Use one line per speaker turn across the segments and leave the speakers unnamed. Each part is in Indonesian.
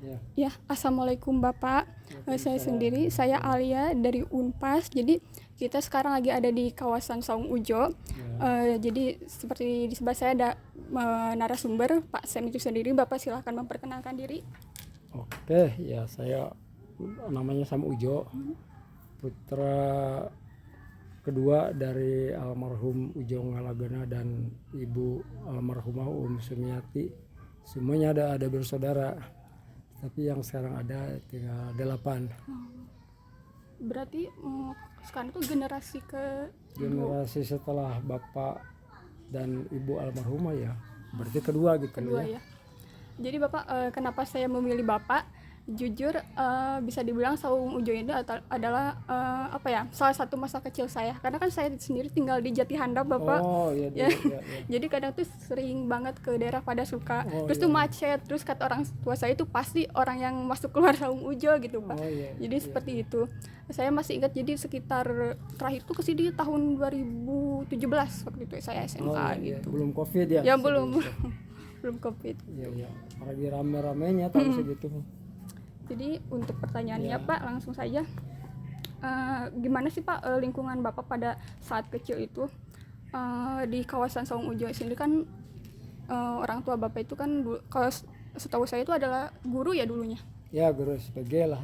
Ya.
Ya, Assalamualaikum Bapak. Saya sendiri, saya Alia dari Unpas. Jadi kita sekarang lagi ada di kawasan Saung Ujo. Jadi seperti di sebelah saya ada narasumber Pak Sam itu sendiri. Bapak silahkan memperkenalkan diri.
Oke, ya saya namanya Sam Ujo, putra kedua dari almarhum Ujo Ngalagana dan ibu almarhumah Sumiati. Semuanya ada bersaudara, tapi yang sekarang ada tinggal 8.
Berarti sekarang itu generasi
Generasi setelah bapak dan ibu almarhumah ya, berarti kedua gitu
kedua ya. Jadi Bapak, kenapa saya memilih Bapak? Jujur bisa dibilang Saung Ujo ini adalah salah satu masa kecil saya, karena kan saya sendiri tinggal di Jati Handap Bapak.
Oh iya,
Ya.
ya.
Jadi kadang tuh sering banget ke daerah Padasuka, terus
iya.
tuh macet, terus kata orang tua saya itu pasti orang yang masuk keluar Saung Ujo gitu Pak.
Iya,
Jadi seperti itu. Saya masih ingat, jadi sekitar terakhir tuh kesini tahun 2017 waktu itu saya SMA gitu.
Belum COVID ya?
Ya belum belum COVID.
Iya. Lagi rame-ramenya tahun segitu.
Jadi untuk pertanyaannya Pak, langsung saja. Gimana sih Pak lingkungan Bapak pada saat kecil itu di kawasan Saung Ujo sendiri kan orang tua Bapak itu kan kalau setahu saya itu adalah guru ya dulunya.
Ya guru SPG lah.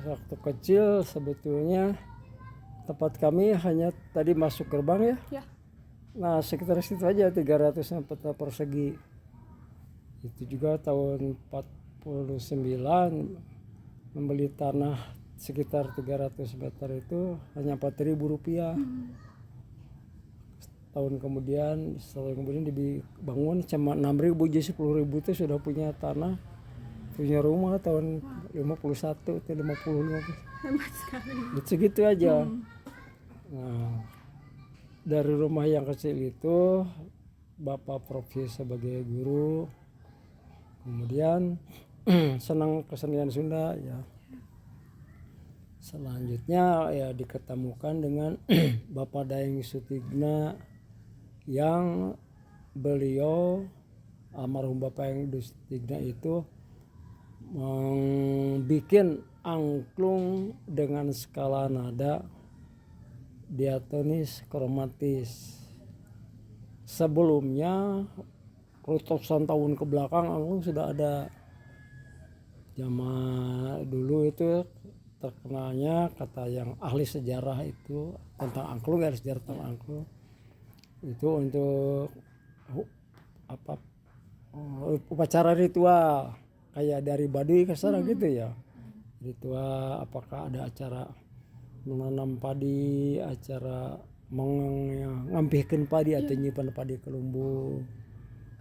Waktu kecil sebetulnya tempat kami hanya tadi masuk gerbang ya. Nah sekitar situ aja 300 meter persegi. Itu juga tahun 49 membeli tanah sekitar 300 meter itu hanya Rp4.000. Tahun kemudian, setahun kemudian dibangun cuma 6.000, jadi 10.000 itu sudah punya tanah, punya rumah tahun 51 atau 50.
Hebat sekali.
Itu segitu aja. Nah, dari rumah yang kecil itu bapak profesi sebagai guru. Kemudian senang kesenian Sunda ya. Selanjutnya ya diketemukan dengan Bapak Daeng Sutigna yang beliau almarhum Bapak Daeng Sutigna itu membuat angklung dengan skala nada diatonis kromatis. Sebelumnya ratusan tahun ke belakang angklung sudah ada. Zaman dulu itu terkenalnya kata yang ahli sejarah itu tentang angklung, ya sejarah tentang angklung itu untuk upacara ritual kayak dari Baduy ke sana gitu ya, ritual apakah ada acara menanam padi, acara mengampihkan padi atau nyimpan padi ke lumbung.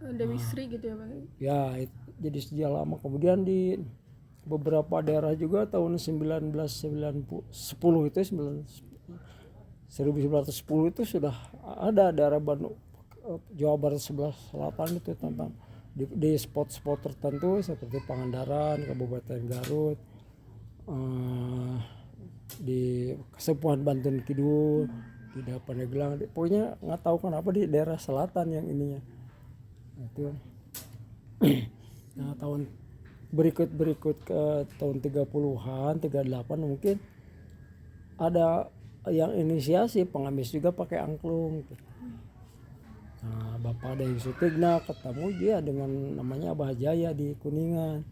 Dewi Sri gitu ya Pak.
Ya jadi sejak lama. Kemudian di beberapa daerah juga tahun 1910 itu 1910 itu sudah ada daerah Bandung Jawa Barat sebelah selatan itu tentang di spot-spot tertentu seperti Pangandaran, Kabupaten Garut, di Kesepuhan Banten Kidul, di Pandeglang, pokoknya nggak tahu kenapa di daerah selatan yang ininya itu. Nah tahun berikut ke tahun 30-an 38 mungkin ada yang inisiasi pengamis juga pakai angklung. Nah Bapak Daeng Sutigna ketemu dia dengan namanya Abah Jaya di Kuningan,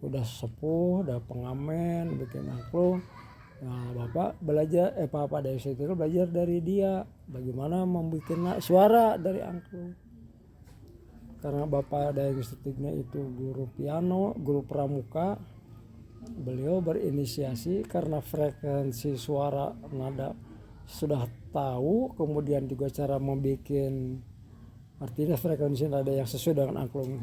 udah sepuh, udah pengamen bikin angklung. Nah Bapak Daeng Sutigna belajar dari dia bagaimana membuat suara dari angklung. Karena Bapak Daeng Sutigna itu guru piano, guru pramuka, beliau berinisiasi karena frekuensi suara nada sudah tahu, kemudian juga cara membuat artinya frekuensi nada yang sesuai dengan angklung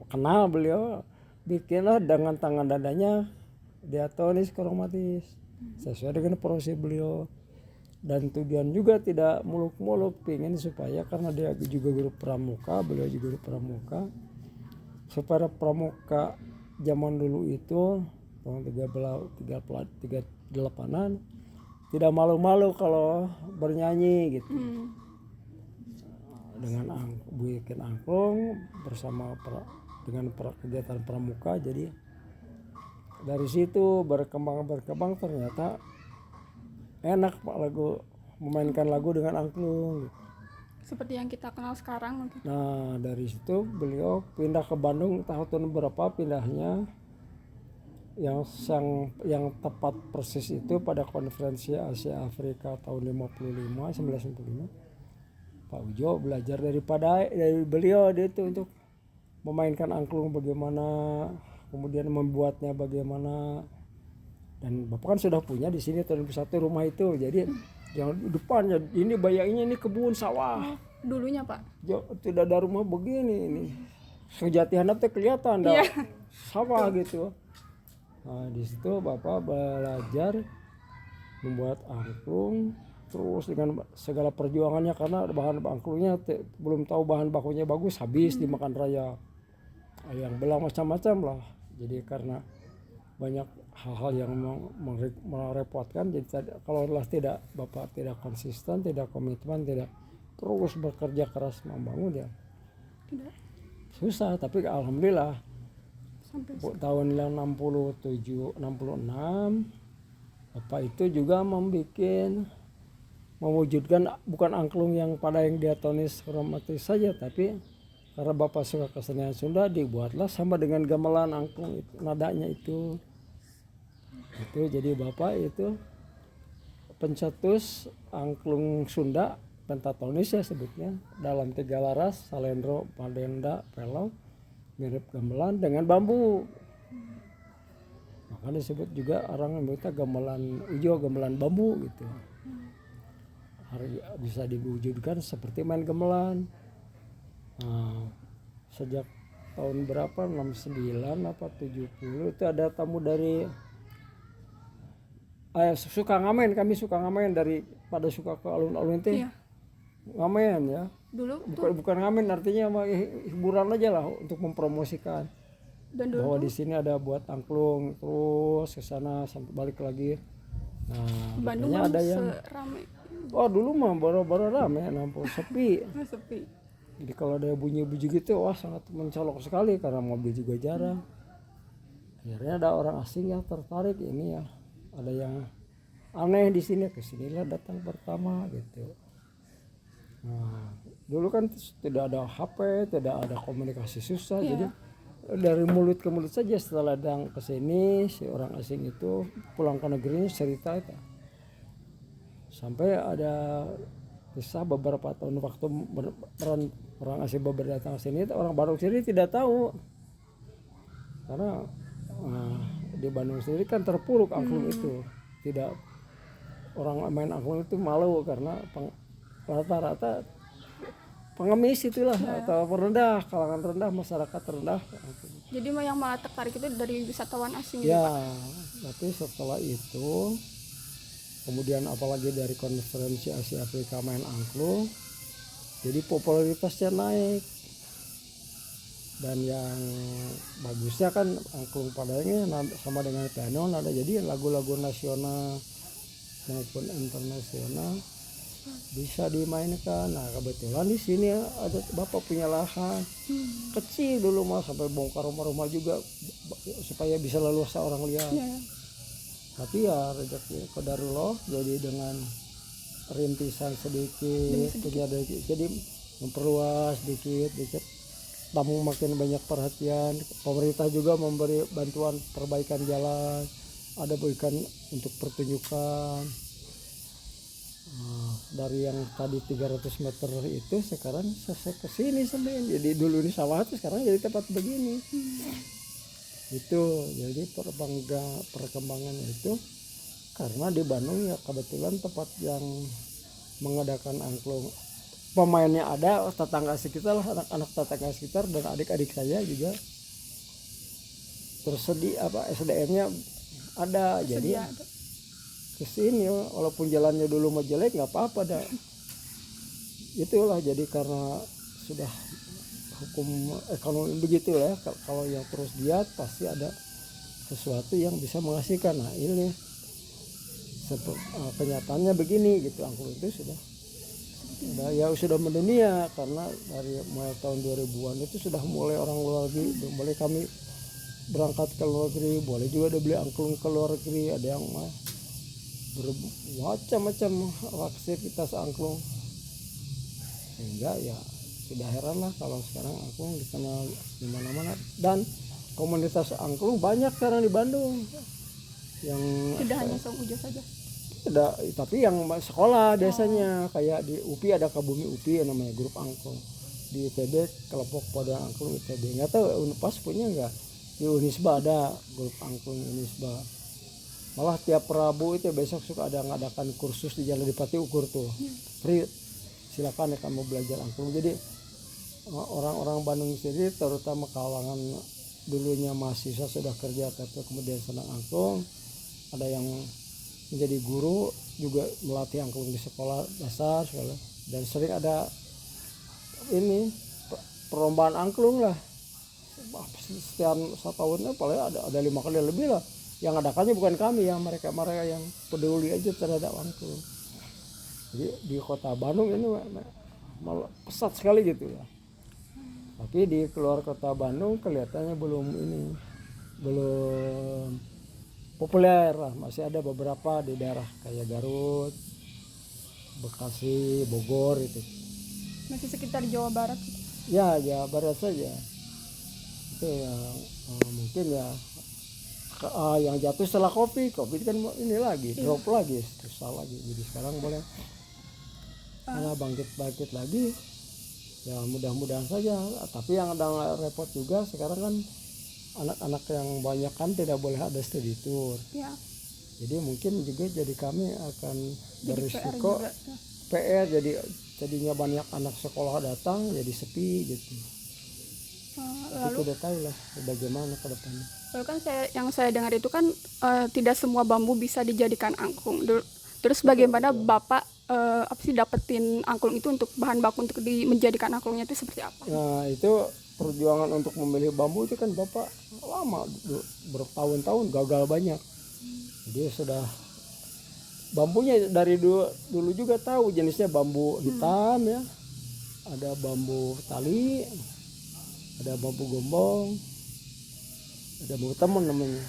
kenal, beliau bikinlah dengan tangan dadanya diatonis kromatis sesuai dengan proses beliau. Dan tujuan juga tidak muluk-muluk, pingin supaya karena dia juga guru pramuka, beliau juga guru pramuka, supaya pramuka zaman dulu itu tahun 38-an tidak malu-malu kalau bernyanyi gitu. dengan bikin angklung bersama dengan kegiatan pramuka. Jadi dari situ berkembang ternyata enak Pak memainkan lagu dengan angklung.
Seperti yang kita kenal sekarang mungkin.
Nah dari situ beliau pindah ke Bandung tahun berapa pindahnya, yang tepat persis itu pada konferensi Asia Afrika tahun 1955. Pak Ujo belajar dari beliau itu untuk memainkan angklung bagaimana, kemudian membuatnya bagaimana. Dan Bapak kan sudah punya di sini tahun 2001 rumah itu. Jadi yang depannya ini bayanginnya ini kebun sawah.
Dulunya Pak.
Tidak ada rumah begini ini. Sejati handap teh kelihatan dah sawah gitu. Nah, di situ Bapak belajar membuat angklung terus dengan segala perjuangannya, karena bahan angklungnya belum tahu bahan bakunya bagus, habis dimakan raya. Yang belang macam-macam lah. Jadi karena banyak hal-hal yang merepotkan, jadi kalau Bapak tidak konsisten, tidak komitmen, tidak terus bekerja keras membangun ya
Tidak.
susah. Tapi alhamdulillah
Sampai
tahun 67 66 Bapak itu juga mewujudkan bukan angklung yang pada yang diatonis kromatis saja, tapi karena Bapak suka kesenian Sunda, dibuatlah sama dengan gamelan angklung itu, nadanya itu. Jadi Bapak itu pencetus angklung Sunda pentatonis ya sebutnya, dalam 3 laras, salendro, padenda, pelau, mirip gamelan dengan bambu. Makanya disebut juga orang menyebutnya gamelan ujo, gamelan bambu gitu. Bisa diwujudkan seperti main gamelan. Nah, sejak tahun berapa 69 apa 70 itu ada tamu dari suka ngamen, kami suka ngamen pada suka ke alun-alun itu.
Iya.
Ngamen ya.
Dulu
Bukan ngamen, artinya hiburan aja lah untuk mempromosikan.
dan dulu
Bahwa di sini ada buat angklung, terus ke sana sampai balik lagi. Nah,
Bandung
makanya ada yang
seramai.
dulu mah baru-baru rame, nampol sepi.
Sepi.
Jadi kalau ada bunyi-bunyi gitu, wah sangat mencolok sekali karena mobil juga jarang. Akhirnya ada orang asing yang tertarik ini ya. Ada yang aneh di sini, kesinilah datang pertama gitu. Nah, dulu kan tidak ada HP, tidak ada komunikasi susah, jadi dari mulut ke mulut saja. Setelah datang ke sini, si orang asing itu pulang ke negerinya cerita itu. Sampai ada kisah beberapa tahun waktu orang asing beberapa datang ke sini, orang Bandung sendiri tidak tahu. Karena di Bandung sendiri kan terpuruk angklung itu. Tidak, orang main angklung itu malu karena rata-rata pengemis itulah atau rendah, kalangan rendah, masyarakat rendah.
Jadi yang malah tertarik itu dari wisatawan asing.
Ya, tapi setelah itu kemudian apalagi dari konferensi Asia Afrika main angklung, jadi popularitasnya naik. Dan yang bagusnya kan angklung padanya sama dengan piano ada, jadi lagu-lagu nasional maupun internasional bisa dimainkan. Nah kebetulan di sini ada Bapak punya lahan kecil dulu mah, sampai bongkar rumah-rumah juga supaya bisa leluasa orang lihat. Tapi ya rezeki qadarullah, jadi dengan rintisan sedikit. Jadi memperluas sedikit tamu makin banyak perhatian. Pemerintah juga memberi bantuan perbaikan jalan, ada berikan untuk pertunjukan. Dari yang tadi 300 meter itu sekarang saya kesini sampai, jadi dulu ini sawah itu sekarang jadi tempat begini. Itu jadi perkembangan itu karena di Bandung ya kebetulan tempat yang mengadakan angklung, pemainnya ada, tetangga sekitar lah, anak-anak tetangga sekitar dan adik-adik saya juga tersedia SDM-nya ada. Jadi kesini walaupun jalannya dulu mau jelek nggak apa-apa dah. Itulah jadi karena sudah hukum ekonomi begitu ya, kalau yang terus giat pasti ada sesuatu yang bisa menghasilkan. Nah ini kenyataannya begini gitu, angklung itu sudah sudah mendunia, karena dari mulai tahun 2000-an itu sudah mulai orang luar negeri, boleh kami berangkat ke luar negeri, boleh juga ada beli angklung ke luar negeri, ada yang bermacam-macam aktivitas angklung, sehingga ya tidak heran lah kalau sekarang angklung dikenal di mana-mana. Dan komunitas angklung banyak sekarang di Bandung, yang
Tidak hanya Saung Ujo saja.
ada, tapi yang sekolah desanya kayak di UPI ada Kabumi UPI yang namanya grup angklung, di ITB kelompok pada angklung ITB, nggak tahu Unpas punya nggak, di Unisba ada grup angklung Unisba, malah tiap Rabu itu besok suka ada ngadakan kursus di Jalan Dipati Ukur tuh, free, silakan ya kamu belajar angklung. Jadi orang-orang Bandung sendiri terutama kalangan dulunya mahasiswa sudah kerja tapi kemudian senang angklung, ada yang menjadi guru juga melatih angklung di sekolah dasar segala, dan sering ada ini perlombaan angklung lah setiap setahunnya, paling ada 5 kali lebih lah. Yang adakannya bukan kami, yang mereka yang peduli aja terhadap angklung. Jadi di kota Bandung ini malah pesat sekali gitu ya, tapi di keluar kota Bandung kelihatannya belum populer lah. Masih ada beberapa di daerah kayak Garut, Bekasi, Bogor itu.
Masih sekitar Jawa Barat.
Ya, Jawa Barat saja. Itu ya mungkin ya yang jatuh setelah Covid kan ini lagi drop lagi, susah lagi. Jadi sekarang boleh bangkit lagi. Ya mudah-mudahan saja. Tapi yang ada repot juga sekarang kan anak-anak yang banyak kan tidak boleh ada study tour.
Ya.
Jadi mungkin juga jadi kami akan berisiko
PR
jadi jadinya banyak anak sekolah datang jadi sepi gitu. Lalu tidak tahu lah bagaimana ke depannya.
Lalu kan yang saya dengar itu kan tidak semua bambu bisa dijadikan angklung. Terus bagaimana Bapak dapetin angklung itu untuk bahan baku untuk menjadikan angklungnya itu seperti apa?
Nah itu perjuangan untuk memilih bambu itu kan Bapak lama, bertahun-tahun gagal banyak. Jadi sudah bambunya dari dulu juga tahu jenisnya bambu hitam ya, ada bambu tali, ada bambu gombong, ada bambu temen namanya.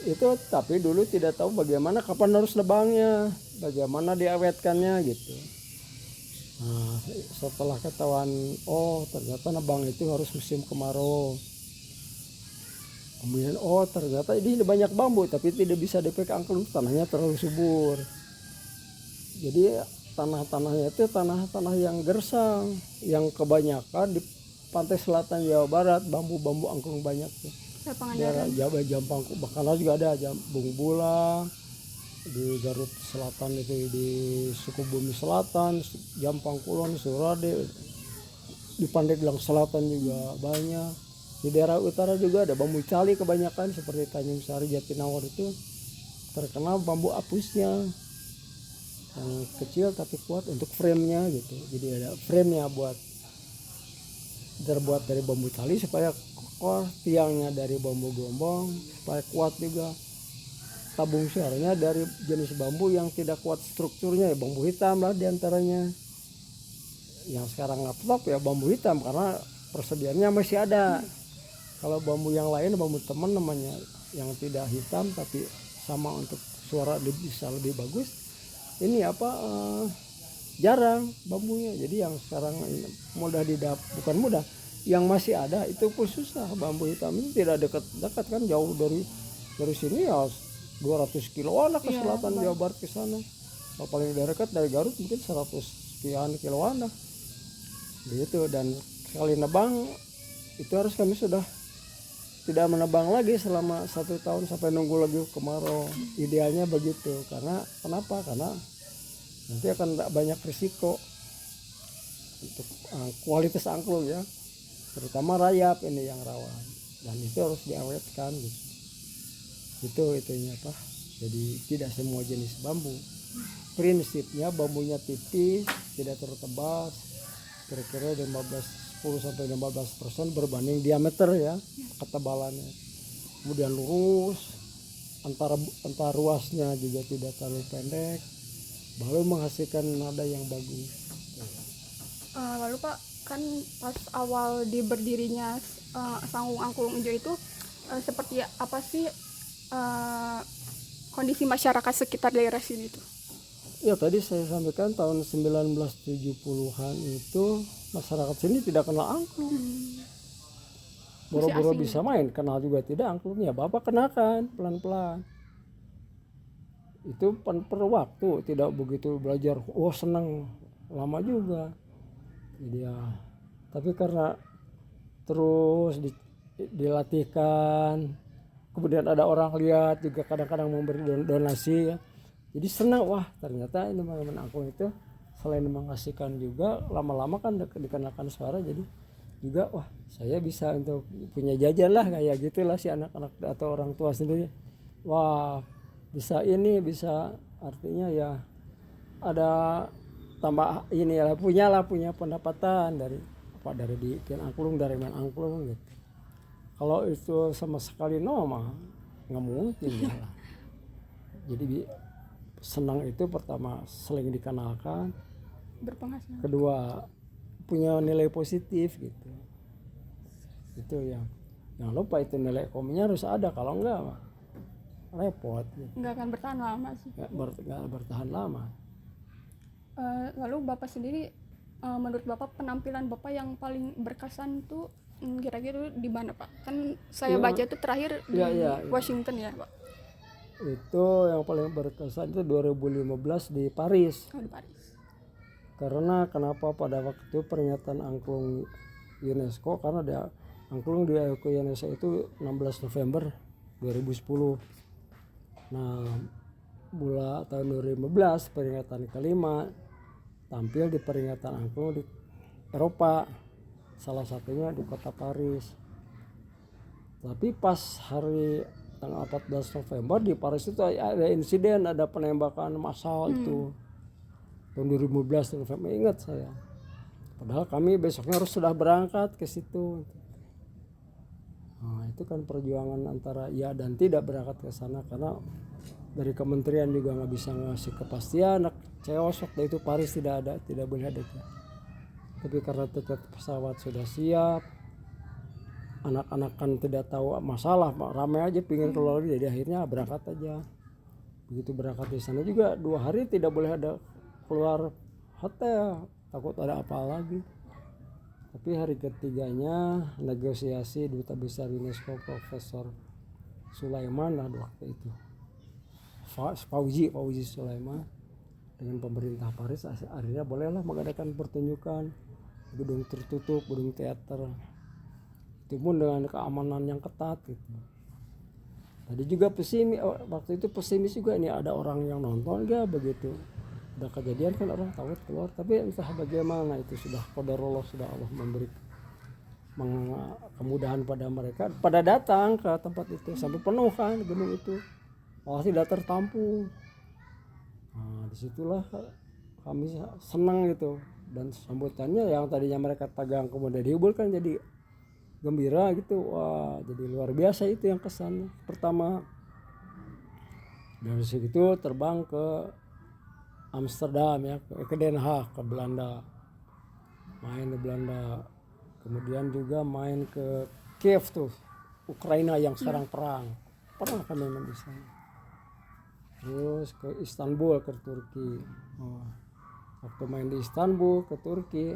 Itu tapi dulu tidak tahu bagaimana kapan harus nebangnya, bagaimana diawetkannya gitu. Nah, setelah ketahuan ternyata nebang itu harus musim kemarau. Kemudian ternyata ini banyak bambu tapi tidak bisa dipakai angklung, tanahnya terlalu subur. Jadi tanah-tanahnya itu tanah-tanah yang gersang, yang kebanyakan di pantai selatan Jawa Barat bambu-bambu angklung banyak tuh. Daerah Jawa Jampang, bahkan juga ada Bung Bulang, di Garut Selatan itu, di Sukabumi Selatan, Jampang Kulon, Surade, di Pandeglang Selatan juga banyak. Di daerah utara juga ada bambu cali kebanyakan seperti Tanjung Sari, Jatinangor itu terkenal bambu apusnya yang kecil tapi kuat untuk frame-nya gitu. Jadi ada frame-nya terbuat dari bambu tali supaya kokoh, tiangnya dari bambu gombong supaya kuat juga. Tabung suaranya dari jenis bambu yang tidak kuat strukturnya, ya bambu hitam lah diantaranya. Yang sekarang laptop ya bambu hitam karena persediaannya masih ada. Kalau bambu yang lain bambu teman namanya, yang tidak hitam tapi sama untuk suara bisa lebih bagus. Ini jarang bambunya. Jadi yang sekarang mudah bukan mudah, yang masih ada itu pun susah. Bambu hitam ini tidak dekat kan, jauh dari sini ya 200 kiloan lah ke selatan Jawa Barat ke sana. Kalau paling dekat dari Garut mungkin 100 sekian kiloan lah. Begitu, dan sekali nebang itu harus kami sudah tidak menebang lagi selama 1 tahun sampai nunggu lagi kemarau. Idealnya begitu. Kenapa? Karena nanti akan banyak risiko untuk kualitas angklung ya, terutama rayap ini yang rawan, dan itu harus diawetkan gitu. Itu itunya apa? Jadi tidak semua jenis bambu. Prinsipnya bambunya tipis, tidak terlalu tebal, kira-kira 10-15% berbanding diameter ya, ketebalannya. Kemudian lurus, antara ruasnya juga tidak terlalu pendek, baru menghasilkan nada yang bagus.
Lalu Pak, kan pas awal di berdirinya Sanggung Angklung Ujo itu seperti apa sih kondisi masyarakat sekitar daerah sini tuh?
Ya tadi saya sampaikan tahun 1970-an itu masyarakat sini tidak kenal angklung. Boro-boro bisa main, kenal juga tidak angklungnya. Bapak kenakan pelan-pelan. Itu per waktu, tidak begitu belajar. Oh senang, lama juga. Jadi ya, tapi karena terus dilatihkan, kemudian ada orang lihat juga kadang-kadang memberi donasi ya. Jadi senang, wah ternyata ini main angklung itu selain mengasihkan juga lama-lama kan dikenakan suara, jadi juga wah saya bisa untuk punya jajan lah kayak gitulah si anak-anak atau orang tua sendiri. Wah bisa ini bisa artinya ya ada tambah ini ya punya pendapatan dari bikin angklung, dari main angklung gitu. Kalau itu sama sekali mah nggak mungkin ya. Jadi senang itu pertama sering dikenalkan,
Berpenghasilan.
kedua punya nilai positif gitu. Itu yang jangan lupa itu nilai ekonominya harus ada, kalau enggak repot gitu.
Nggak akan bertahan lama sih.
Nggak bertahan lama.
Lalu Bapak sendiri, menurut Bapak penampilan Bapak yang paling berkesan tuh kira-kira di mana Pak? Kan saya baca tuh terakhir di Washington ya Pak.
Itu yang paling berkesan itu 2015 di Paris.
Oh, di Paris.
Karena kenapa pada waktu itu peringatan angklung UNESCO, karena dia angklung diakui UNESCO itu 16 November 2010. Nah, tahun 2015 peringatan kelima tampil di peringatan angklung di Eropa, salah satunya di kota Paris. Tapi pas hari tanggal 14 November di Paris itu ada insiden, ada penembakan massal itu tahun 2015 November, ingat saya. Padahal kami besoknya harus sudah berangkat ke situ. Nah, itu kan perjuangan antara ya dan tidak berangkat ke sana karena dari kementerian juga nggak bisa ngasih kepastian. Ceos waktu itu Paris tidak boleh ada. Tapi karena tiket pesawat sudah siap, anak-anak kan tidak tahu masalah, ramai aja pingin keluar, jadi akhirnya berangkat aja. Begitu berangkat di sana juga 2 hari tidak boleh ada keluar hotel, takut ada apa lagi. Tapi hari ketiganya negosiasi Duta Besar UNESCO Profesor Sulaiman lah waktu itu, Fauzi Sulaiman, dengan pemerintah Paris akhirnya bolehlah mengadakan pertunjukan gedung tertutup, gedung teater. Itu pun dengan keamanan yang ketat gitu. Tadi juga waktu itu pesimis juga, ini ada orang yang nonton gak begitu. Udah kejadian kan orang takut keluar, tapi entah bagaimana itu sudah qadarullah, sudah Allah memberi kemudahan pada mereka pada datang ke tempat itu sampai penuh kan gedung itu, malah tidak tertampung. Nah, disitulah kami senang gitu, dan sambutannya yang tadinya mereka tegang kemudian dihibur kan jadi gembira gitu. Wah jadi luar biasa itu yang kesan pertama. Dari situ terbang ke Amsterdam ya, ke Den Haag, ke Belanda, main di Belanda, kemudian juga main ke Kiev tuh, Ukraina yang sekarang perang, pernah kami main di sana. Terus ke Istanbul, ke Turki. Waktu main di Istanbul ke Turki,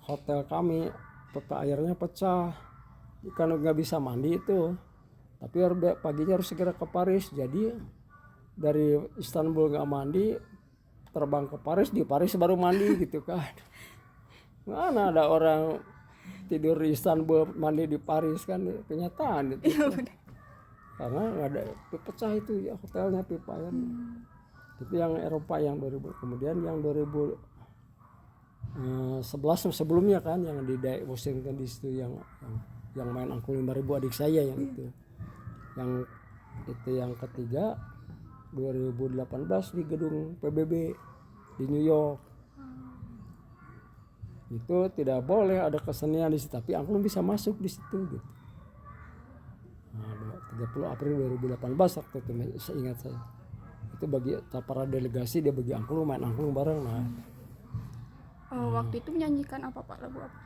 hotel kami pipa airnya pecah, kan nggak bisa mandi itu, tapi paginya harus segera ke Paris. Jadi dari Istanbul nggak mandi, terbang ke Paris, di Paris baru mandi gitu kan. Mana ada orang tidur di Istanbul mandi di Paris, kan kenyataan itu. Karena nggak ada pecah itu ya hotelnya, pipa air. Itu yang Eropa yang 2000. Kemudian yang 2011 sebelumnya kan yang di Washington di situ yang main angklung 5.000 adik saya yang itu. Yang ketiga 2018 di gedung PBB di New York. Itu tidak boleh ada kesenian di situ, tapi angklung bisa masuk di situ gitu. Nah, 30 April 2018 waktu itu seingat saya. Itu bagi para delegasi, dia bagi angklung, main angklung bareng. Nah,
Waktu itu menyanyikan apa Pak, lagu apa?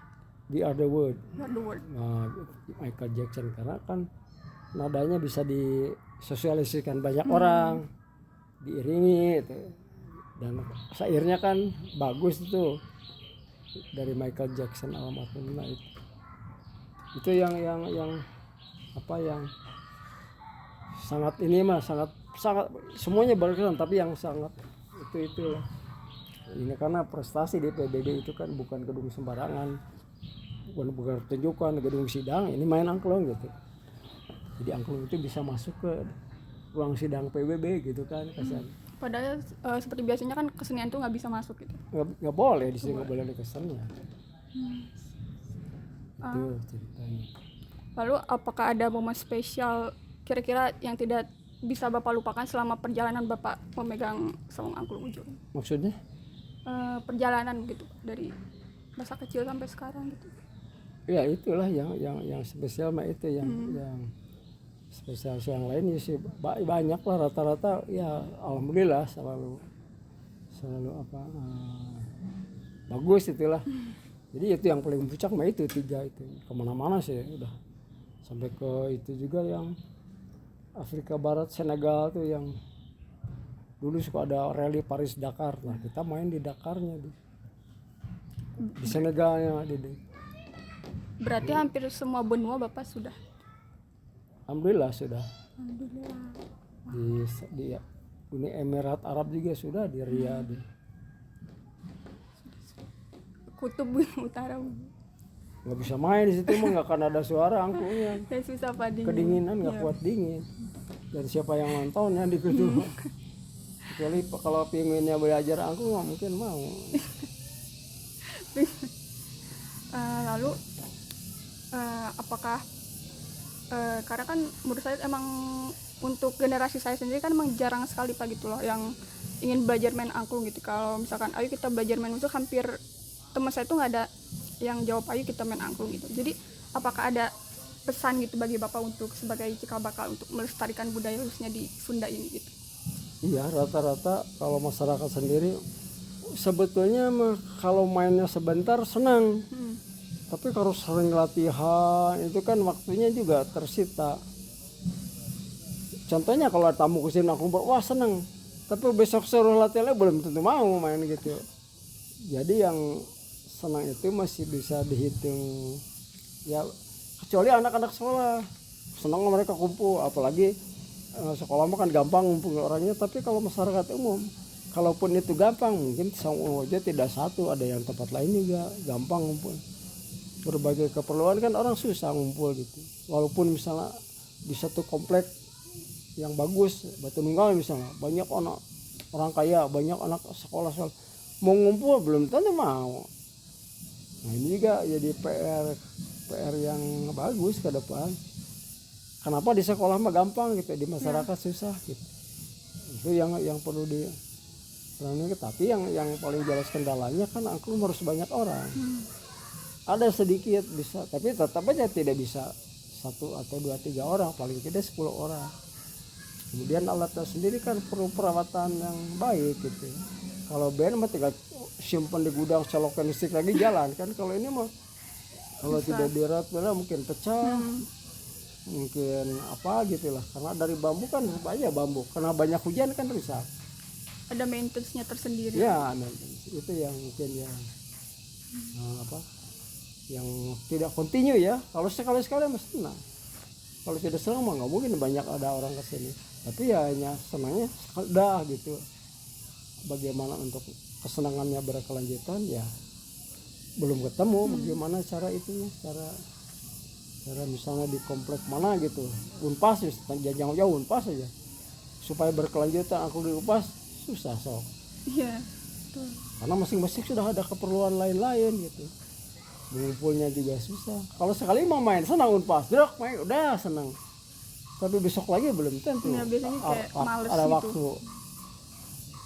We Are The World.
What the World.
Nah, Michael Jackson karena kan nadanya bisa disosialisasikan banyak orang, diiringi itu. Dan syairnya kan bagus itu dari Michael Jackson almarhum. Nah, itu yang apa yang sangat ini mah sangat semuanya berkesan, tapi yang sangat itu ini karena prestasi di PBB itu kan bukan gedung sembarangan, bukan pertunjukan, gedung sidang, ini main angklung gitu. Jadi angklung itu bisa masuk ke ruang sidang PBB gitu kan, kasihan.
Padahal seperti biasanya kan kesenian tuh nggak bisa masuk gitu.
Nggak boleh di sini, nggak boleh ada kesannya. Itu ceritanya.
Lalu apakah ada momen spesial kira-kira yang tidak bisa Bapak lupakan selama perjalanan Bapak memegang saung angklung ujo?
Maksudnya?
Perjalanan gitu dari masa kecil sampai sekarang gitu.
Ya itulah yang spesial mah itu yang spesial. Yang lain ya sih banyak lah, rata-rata ya alhamdulillah selalu apa bagus itulah. Jadi itu yang paling puncak mah itu 3 itu, kemana-mana sih udah sampai ke itu juga yang Afrika Barat, Senegal tuh yang dulu suka ada rally Paris Dakar. Nah kita main di Dakarnya di Senegalnya di.
Berarti hampir semua benua Bapak sudah.
Alhamdulillah sudah.
Alhamdulillah.
Di Uni Emirat Arab juga sudah, di Riyadh.
Kutub Utara.
Nggak bisa main di situ mah, nggak akan ada suara angklungnya.
Dan susah Pak dingin.
Kedinginan, nggak kuat dingin. Dan siapa yang nontonnya di situ? Kecuali kalau pinginnya belajar angklung mungkin mau.
Lalu apakah karena kan menurut saya emang untuk generasi saya sendiri kan emang jarang sekali Pak gitu loh yang ingin belajar main angklung gitu. Kalau misalkan ayo kita belajar main musik, hampir teman saya tuh nggak ada yang jawab ayo kita main angklung gitu. Jadi apakah ada pesan gitu bagi Bapak untuk sebagai cikal bakal untuk melestarikan budaya khususnya di Sunda ini gitu?
Iya, rata-rata kalau masyarakat sendiri sebetulnya kalau mainnya sebentar senang. Tapi kalau sering latihan itu kan waktunya juga tersita. Contohnya kalau tamu kesini aku wah seneng, tapi besok suruh latihannya belum tentu mau main gitu. Jadi yang senang itu masih bisa dihitung ya, kecuali anak-anak sekolah senang mereka kumpul, apalagi sekolah mah kan gampang ngumpul orangnya. Tapi kalau masyarakat umum, kalaupun itu gampang, mungkin saung aja tidak satu, ada yang tempat lain juga gampang ngumpul. Berbagai keperluan kan orang susah ngumpul gitu. Walaupun misalnya di satu komplek yang bagus, Batu Nunggal misalnya, banyak orang kaya, banyak anak sekolah mau ngumpul belum tentu mau. Nah ini juga jadi PR yang bagus ke depan. Kenapa di sekolah mah gampang gitu, di masyarakat susah gitu. Itu yang perlu tapi yang paling jelas kendalanya kan angklung harus banyak orang. Ada sedikit bisa, tapi tetap aja tidak bisa 1 atau 2, 3 orang, paling tidak 10 orang. Kemudian alatnya sendiri kan perlu perawatan yang baik gitu. Kalau band mah tinggal simpan di gudang, colokan listrik lagi jalan kan. Kalau ini mah kalau tidak dirawat mungkin pecah, mungkin apa gitulah. Karena dari bambu kan banyak bambu, karena banyak hujan kan rusak.
Ada maintenance-nya tersendiri.
Ya, itu yang mungkin yang yang tidak kontinu ya. Kalau sekali-sekali mesti senang. Kalau tidak senang mah nggak mungkin banyak ada orang kesini. Tapi ya hanya senangnya udah gitu. Bagaimana untuk kesenangannya berkelanjutan ya belum ketemu. Bagaimana cara itunya, cara misalnya di komplek mana gitu, Unpas jangan jauh Unpas aja supaya berkelanjutan aku di Unpas susah sok.
Iya.
Karena masing-masing sudah ada keperluan lain-lain gitu. Mengumpulnya juga susah. Kalau sekali mau main senang Unpas, drok main udah senang. Tapi besok lagi belum tentu.
Ya, biasanya kayak males
ada
gitu.
waktu.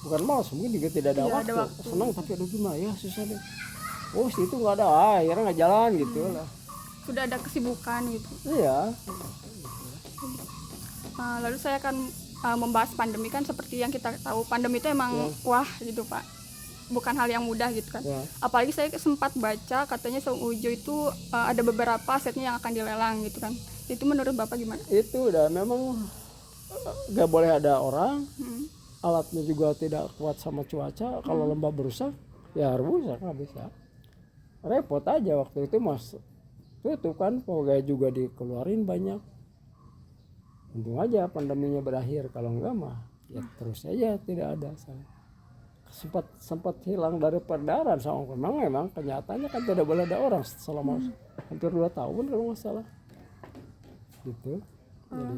Bukan malas, mungkin juga tidak ada, waktu.
Ada waktu.
Senang tapi aduh gimana ya susah deh. Oh situ nggak ada, akhirnya nggak jalan gitu lah.
Sudah ada kesibukan gitu.
Iya.
Lalu saya akan membahas pandemi kan, seperti yang kita tahu pandemi itu emang wah gitu Pak. bukan hal yang mudah gitu kan.
Ya.
Apalagi saya sempat baca katanya Saung Ujo itu ada beberapa asetnya yang akan dilelang gitu kan. Itu menurut Bapak gimana?
Itu udah memang gak boleh ada orang,
Hmm.
alatnya juga tidak kuat sama cuaca. Kalau lembab berusak ya rusak, nggak bisa. Repot aja waktu itu mas, tutup kan, pegawai juga dikeluarin banyak. Untung aja pandeminya berakhir, kalau enggak mah ya terus aja tidak ada. Sempat hilang dari peredaran sama memang kenyataannya kan tidak boleh ada orang selama hampir 2 tahun kalau nggak salah gitu. Jadi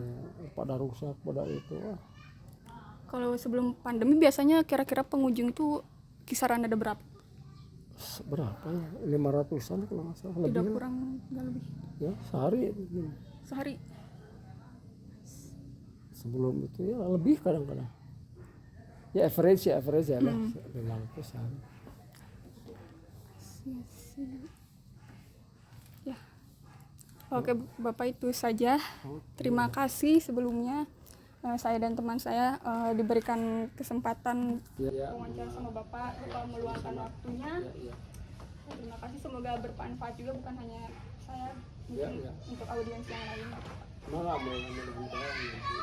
pada rusak pada itu.
Kalau sebelum pandemi biasanya kira-kira pengunjung itu kisaran ada berapa?
Berapa ya, 500-an kalau nggak salah,
Tidak
lebih
kurang, nggak lebih.
ya sehari.
Sehari.
Sebelum itu ya lebih kadang-kadang ya, average ya lah 500 sehari.
Ya. Oke, Bapak itu saja. Terima kasih sebelumnya. Saya dan teman saya diberikan kesempatan
Ya.
wawancara sama Bapak meluangkan waktunya.
Ya.
Terima kasih, semoga bermanfaat juga bukan hanya saya,
Ya,
mungkin
ya.
untuk audiens yang lain.
Malah mudah-mudahan nanti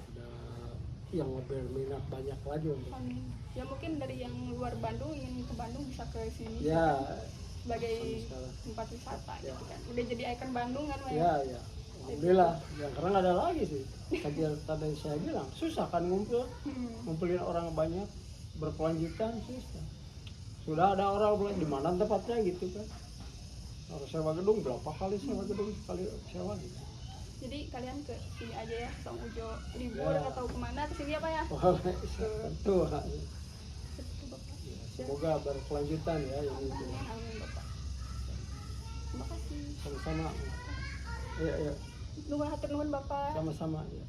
ada yang lebih minat banyak lagi untuk
Ya mungkin dari yang luar Bandung ingin ke Bandung bisa ke sini
ya
sebagai
sama
tempat wisata
Ya.
gitu kan. Udah jadi ikon Bandung kan, Pak?
ya. Alhamdulillah, yang karena nggak ada lagi sih. Tadi saya bilang susah kan ngumpulin orang banyak berkelanjutan, susah. Sudah ada orang bilang di mana tempatnya gitu kan. Harus sewa gedung, berapa kali sewa gedung sekali sewa gitu.
Jadi kalian ke sini aja ya, Saung Ujo libur
Ya.
atau kemana ke sini apa ya?
Tentu.
Itu, Bapak.
Semoga berkelanjutan ya ini.
Amin, Bapak. Terima kasih.
Sama-sama. Ya.
Nuhun hatur nuhun Bapak.
Sama-sama ya.